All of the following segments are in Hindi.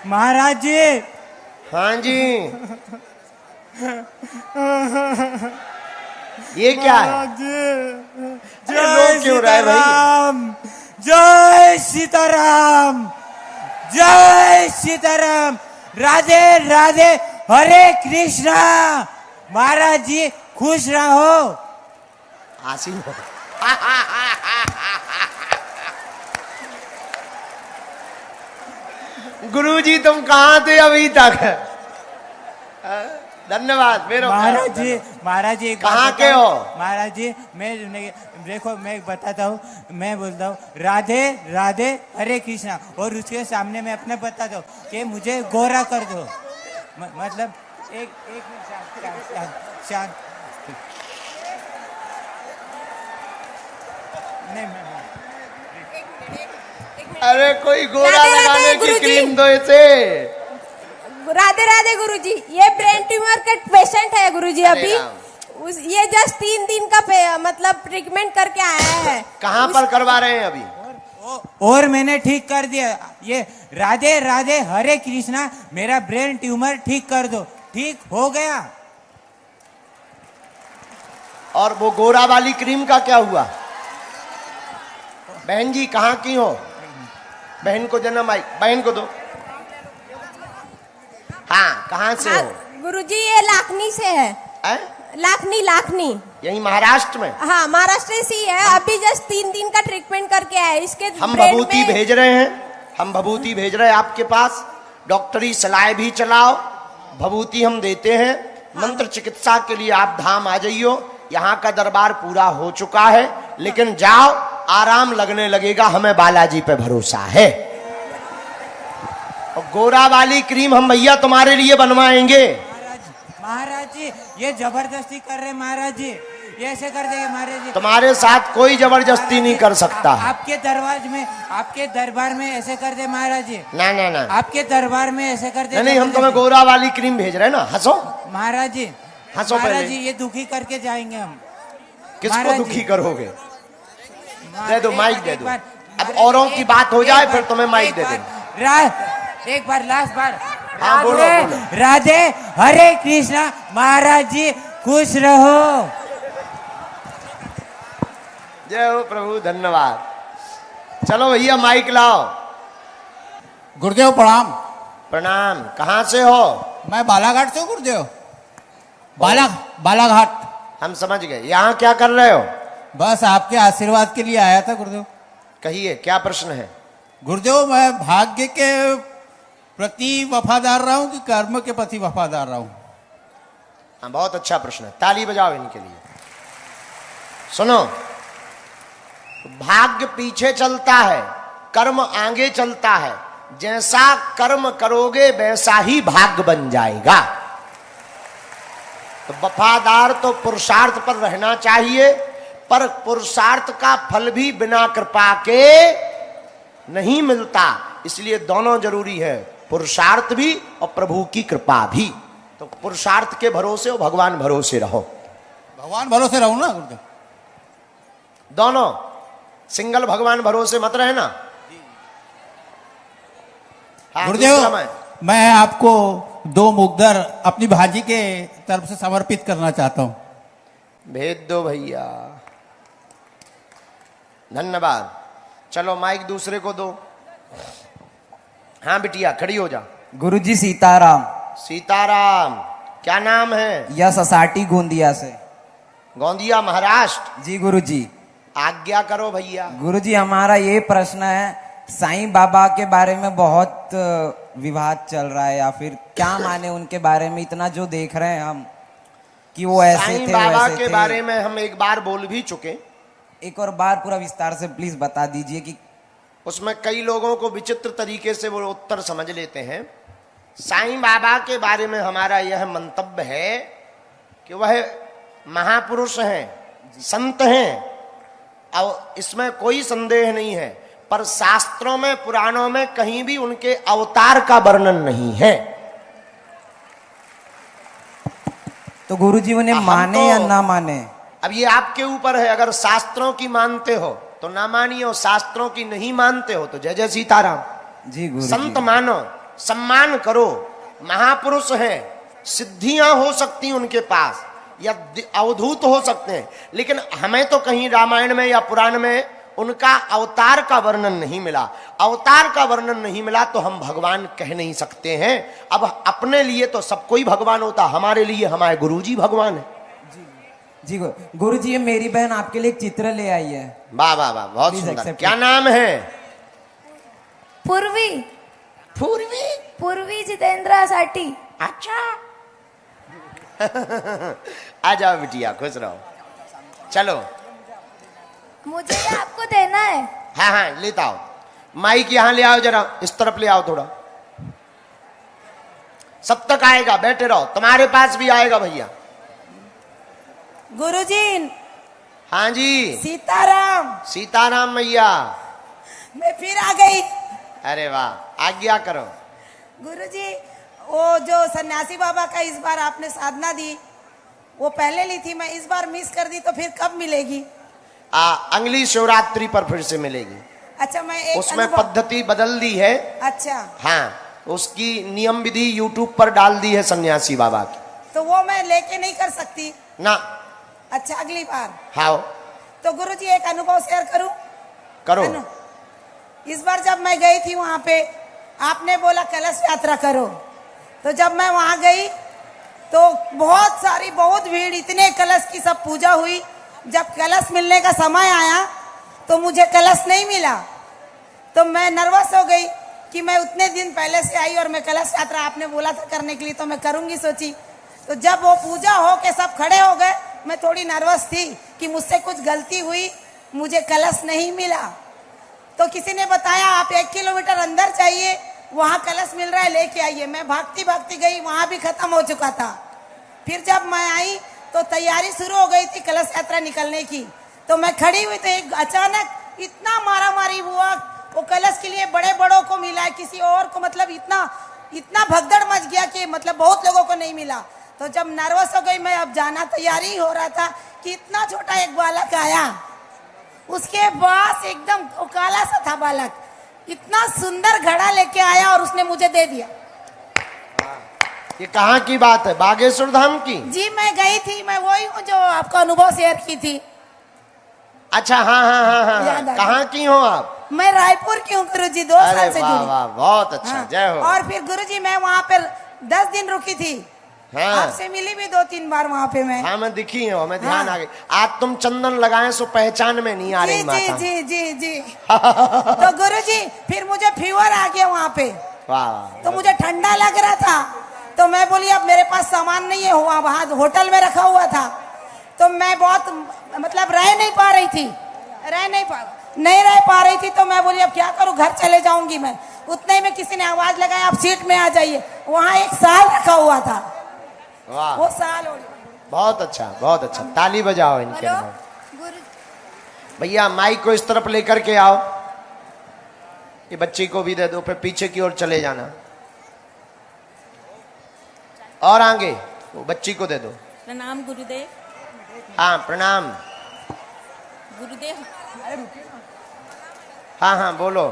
महाराज जी। हाँ जी, ये क्या है? महाराज जी, अरे रो क्यों रहा है भाई? सीताराम, जय सीताराम, जय सीताराम, राधे राधे, हरे कृष्णा। महाराज जी खुश रहो। आसीन हो। गुरुजी तुम कहाँ थे अभी तक? धन्यवाद। मेरे महाराज जी कहाँ के हो? महाराज जी मैं देखो, मैं बताता हूँ, मैं बोलता हूँ राधे राधे हरे कृष्णा, और उसके सामने मैं अपने बताता हूँ कि मुझे गोरा कर दो। मतलब एक मिनट शांत। नहीं, अरे कोई गोरा लगाने की क्रीम दो इसे। राधे राधे गुरुजी, ये ब्रेन ट्यूमर का पेशेंट है गुरुजी। अभी ये जस्ट 3 दिन का मतलब ट्रीटमेंट करके आया है। कहाँ पर करवा रहे हैं अभी? और मैंने ठीक कर दिया। ये राधे राधे हरे कृष्णा, मेरा ब्रेन ट्यूमर ठीक कर दो। ठीक हो गया। और वो गोरा वाली क्रीम का क्या हुआ? बहन जी कहाँ की हो? बहन को जन्म आई, बहन को दो। हाँ, कहाँ से हो? गुरुजी ये लाखनी से है। लाखनी यही महाराष्ट्र में? हाँ, महाराष्ट्र से ही है। अभी जस्ट 3 दिन का ट्रीटमेंट करके आया। इसके हम भभूति भेज रहे हैं, हम भभूति भेज रहे हैं आपके पास। डॉक्टरी सलाह भी चलाओ, भभूति हम देते हैं। मंत्र चिकित्सा के लिए आप धाम आ जाइयो। यहाँ का दरबार पूरा हो चुका है, लेकिन जाओ, आराम लगने लगेगा। हमें बालाजी पे भरोसा है। और गोरा वाली क्रीम हम भैया तुम्हारे लिए बनवाएंगे। महाराज जी ये जबरदस्ती कर रहे महाराज जी, ये ऐसे कर देंगे महाराज जी। तुम्हारे साथ कोई जबरदस्ती नहीं कर सकता। आपके दरबार में ऐसे कर दे महाराज जी। ना आपके दरबार में ऐसे कर दे। नहीं, हम तुम्हें गोरा वाली क्रीम भेज रहे हैं ना। हंसो महाराज जी, हंसो महाराज पहले। जी ये दुखी करके जाएंगे हम। किसको दुखी करोगे? दे दो माइक, दे दो। अब औरों की बात हो जाए फिर तुम्हें माइक दे दे। एक बार लास्ट बार। हाँ, बोलो। राधे हरे कृष्णा। महाराज जी खुश रहो। जय हो प्रभु, धन्यवाद। चलो भैया माइक लाओ। गुरुदेव प्रणाम। प्रणाम। कहाँ से हो? मैं बालाघाट से हूँ गुरुदेव। बालाघाट। हम समझ गए। यहाँ क्या कर रहे हो? बस आपके आशीर्वाद के लिए आया था गुरुदेव। कहिए क्या प्रश्न है? गुरुदेव मैं भाग्य के प्रति वफादार रहा हूँ कि कर्म के प्रति वफादार रहा हूँ? हाँ, बहुत अच्छा प्रश्न है। ताली बजाओ इनके लिए। सुनो, भाग्य पीछे चलता है, कर्म आगे चलता है। जैसा कर्म करोगे वैसा ही भाग्य बन जाएगा। तो वफादार तो पुरुषार्थ पर रहना चाहिए, पर पुरुषार्थ का फल भी बिना कृपा के नहीं मिलता। इसलिए दोनों जरूरी है, पुरुषार्थ भी और प्रभु की कृपा भी। तो पुरुषार्थ के भरोसे और भगवान भरोसे रहो। भगवान भरोसे रहो ना गुरुदेव। दोनों, सिंगल भगवान भरोसे मत रहना। हाँ, गुरुदेव मैं आपको 2 मुग्धर अपनी भाजी के तरफ से समर्पित करना चाहता हूं। भेज दो भैया। धन्यवाद। चलो माइक दूसरे को दो। हाँ बिटिया खड़ी हो जा। गुरुजी सीताराम। सीताराम। क्या नाम है? यश असाटी गोंदिया से। गोंदिया महाराष्ट्र? जी गुरुजी। आज्ञा करो भैया। गुरुजी हमारा ये प्रश्न है, साईं बाबा के बारे में बहुत विवाद चल रहा है, या फिर क्या माने उनके बारे में? इतना जो देख रहे हैं हम कि वो ऐसे थे, साईं बाबा के बारे में हम एक बार बोल भी चुके। एक और बार पूरा विस्तार से प्लीज बता दीजिए कि उसमें कई लोगों को विचित्र तरीके से वो उत्तर समझ लेते हैं। साईं बाबा के बारे में हमारा यह मंतव्य है कि वह महापुरुष हैं, संत हैं, और इसमें कोई संदेह नहीं है। पर शास्त्रों में, पुराणों में कहीं भी उनके अवतार का वर्णन नहीं है। तो गुरुजी उन्हें माने या ना माने? अब ये आपके ऊपर है। अगर शास्त्रों की मानते हो तो ना मानिए, और शास्त्रों की नहीं मानते हो तो जय जय सीताराम। जी गुरुजी। संत मानो, सम्मान करो। महापुरुष हैं, सिद्धियां हो सकती उनके पास या अवधूत हो सकते हैं, लेकिन हमें तो कहीं रामायण में या पुराण में उनका अवतार का वर्णन नहीं मिला। अवतार का वर्णन नहीं मिला तो हम भगवान कह नहीं सकते हैं। अब अपने लिए तो सब कोई भगवान होता, हमारे लिए हमारे गुरुजी भगवान है। जी गुरुजी, ये मेरी बहन आपके लिए एक चित्र ले आई है। वाह वाह वाह, बहुत Please सुंदर। accept क्या it. नाम है? पूर्वी पूर्वी। पूर्वी जितेंद्र साटी। अच्छा आ जाओ बिटिया, खुश रहो। चलो, मुझे ये आपको देना है। हाँ हाँ लेता आओ। माइक यहाँ ले आओ, जरा इस तरफ ले आओ थोड़ा। सब तक आएगा, बैठे रहो, तुम्हारे पास भी आएगा भैया। गुरुजी, हाँ जी, सीताराम, सीताराम मैया। मैं फिर आ गई। अरे वाह, आज्ञा करो। गुरुजी, वो जो सन्यासी बाबा का इस बार आपने साधना दी, वो पहले ली थी, मैं इस बार मिस कर दी, तो फिर कब मिलेगी? अगली शिवरात्रि पर फिर से मिलेगी। अच्छा, मैं एक उसमें पद्धति बदल दी है। अच्छा, हाँ, उसकी नियम विधि यूट्यूब पर डाल दी है सन्यासी बाबा की। तो वो मैं लेके नहीं कर सकती ना? अच्छा, अगली बार। हाँ तो गुरुजी, एक अनुभव शेयर करूं? करो। इस बार जब मैं गई थी वहां पे, आपने बोला कलश यात्रा करो, तो जब मैं वहां गई तो बहुत भीड़, इतने कलश की सब पूजा हुई। जब कलश मिलने का समय आया तो मुझे कलश नहीं मिला, तो मैं नर्वस हो गई कि मैं उतने दिन पहले से आई और मैं कलश यात्रा आपने बोला था करने के लिए, तो मैं करूंगी सोची। तो जब वो पूजा हो के सब खड़े हो गए, मैं थोड़ी नर्वस थी कि मुझसे कुछ गलती हुई, मुझे कलश नहीं मिला। तो किसी ने बताया आप 1 किलोमीटर अंदर जाइए, वहां कलश मिल रहा है, लेके आइए। मैं भागती भागती गई, वहां भी खत्म हो चुका था। फिर जब मैं आई तो तैयारी शुरू हो गई थी कलश यात्रा निकलने की। तो मैं खड़ी हुई तो एक अचानक इतना मारामारी हुआ, वो कलश के लिए बड़े बड़ों को मिला, किसी और को मतलब इतना भगदड़ मच गया कि मतलब बहुत लोगों को नहीं मिला। तो जब नर्वस हो गई मैं, अब जाना तैयारी हो रहा था कि इतना छोटा एक बालक आया, उसके पास एकदम काला सा था बालक, इतना सुंदर घड़ा लेके आया और उसने मुझे दे दिया। ये कहाँ की बात है? बागेश्वर धाम की? जी, मैं गई थी, मैं वही हूँ जो आपका अनुभव शेयर की थी। अच्छा, हाँ हाँ हाँ हाँ, याद आ गया। कहाँ की हो आप? मैं रायपुर की हूँ गुरुजी, 2 अरे साल से वाह जुड़ी। वाह, बहुत अच्छा। हाँ। जय हो। और फिर गुरुजी मैं वहाँ पर 10 दिन रुकी थी। हाँ। आपसे मिली भी 2-3 बार वहाँ पे मैं। हाँ, मैं दिखी हूँ, मैं ध्यान हाँ। आ गई। आज तुम चंदन लगाए सो पहचान में नहीं आ रही जी माता। जी जी जी जी। तो गुरुजी फिर मुझे फीवर आ गया वहाँ पे, वाह, तो मुझे ठंडा लग रहा था। तो मैं बोली अब मेरे पास सामान नहीं है, वहाँ होटल में रखा हुआ था, तो मैं बहुत मतलब रह नहीं पा रही थी, नहीं रह पा रही थी। तो मैं बोली अब क्या करूँ, घर चले जाऊंगी मैं। उतने में किसी ने आवाज लगाया आप सीट में आ जाइए। वहाँ एक साल रखा हुआ था, वाह, वो साल बहुत अच्छा, बहुत अच्छा। ताली बजाओ इनके लिए। गुरु भैया माइक को इस तरफ लेकर के आओ, ये बच्ची को भी दे दो, फिर पीछे की ओर चले जाना और आगे वो बच्ची को दे दो। प्रणाम गुरुदेव। हाँ प्रणाम। गुरुदेव, हाँ हाँ बोलो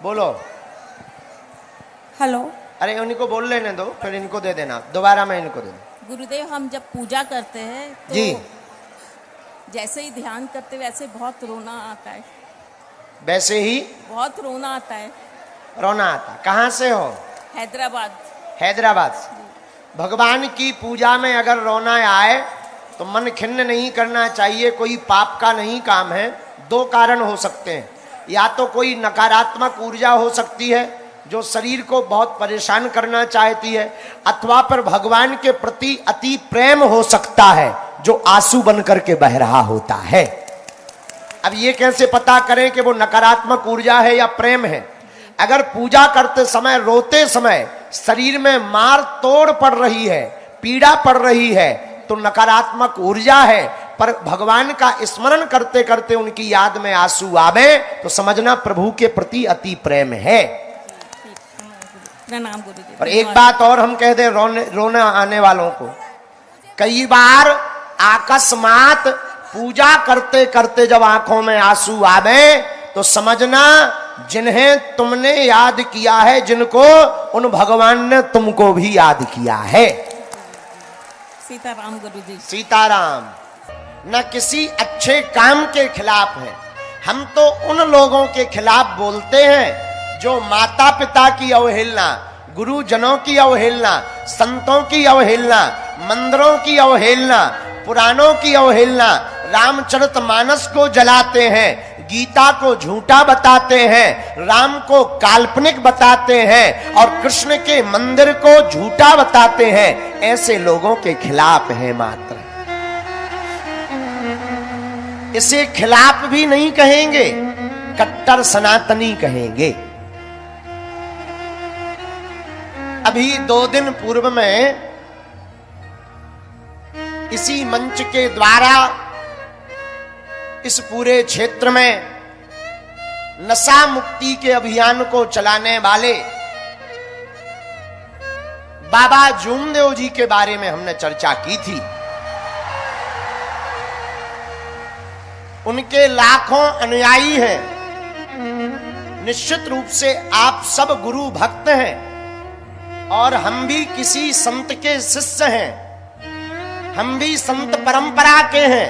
बोलो। हेलो। अरे उनको बोल लेने दो, फिर इनको दे देना, दोबारा मैं इनको दे दूँ। गुरुदेव हम जब पूजा करते हैं तो जी। जैसे ही ध्यान करते वैसे बहुत रोना आता है, वैसे ही बहुत रोना आता है। रोना आता? कहाँ से हो? हैदराबाद। हैदराबाद से। भगवान की पूजा में अगर रोना आए तो मन खिन्न नहीं करना चाहिए, कोई पाप का नहीं काम है। 2 कारण हो सकते हैं, या तो कोई नकारात्मक ऊर्जा हो सकती है जो शरीर को बहुत परेशान करना चाहती है, अथवा पर भगवान के प्रति अति प्रेम हो सकता है जो आंसू बन करके बह रहा होता है। अब ये कैसे पता करें कि वो नकारात्मक ऊर्जा है या प्रेम है? अगर पूजा करते समय, रोते समय शरीर में मार तोड़ पड़ रही है, पीड़ा पड़ रही है, तो नकारात्मक ऊर्जा है। पर भगवान का स्मरण करते करते उनकी याद में आंसू आवे तो समझना प्रभु के प्रति अति प्रेम है। प्रणाम गुरुदेव। और एक बात और हम कह दें रोना आने वालों को, कई बार अकस्मात पूजा करते करते जब आंखों में आंसू आवे तो समझना जिन्हें तुमने याद किया है जिनको, उन भगवान ने तुमको भी याद किया है। सीताराम गुरु जी। सीताराम। न किसी अच्छे काम के खिलाफ है, हम तो उन लोगों के खिलाफ बोलते हैं जो माता पिता की अवहेलना, गुरुजनों की अवहेलना, संतों की अवहेलना, मंदिरों की अवहेलना, पुराणों की अवहेलना, रामचरितमानस को जलाते हैं, गीता को झूठा बताते हैं, राम को काल्पनिक बताते हैं और कृष्ण के मंदिर को झूठा बताते हैं, ऐसे लोगों के खिलाफ है मात्र। इसे खिलाफ भी नहीं कहेंगे, कट्टर सनातनी कहेंगे। अभी 2 दिन पूर्व में इसी मंच के द्वारा इस पूरे क्षेत्र में नशा मुक्ति के अभियान को चलाने वाले बाबा जूमदेव जी के बारे में हमने चर्चा की थी। उनके लाखों अनुयायी हैं। निश्चित रूप से आप सब गुरु भक्त हैं और हम भी किसी संत के शिष्य हैं, हम भी संत परंपरा के हैं।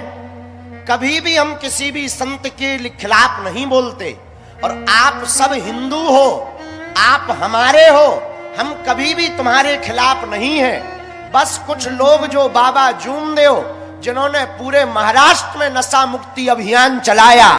कभी भी हम किसी भी संत के खिलाफ नहीं बोलते और आप सब हिंदू हो, आप हमारे हो, हम कभी भी तुम्हारे खिलाफ नहीं हैं। बस कुछ लोग जो बाबा जूमदेव जिन्होंने पूरे महाराष्ट्र में नशा मुक्ति अभियान चलाया,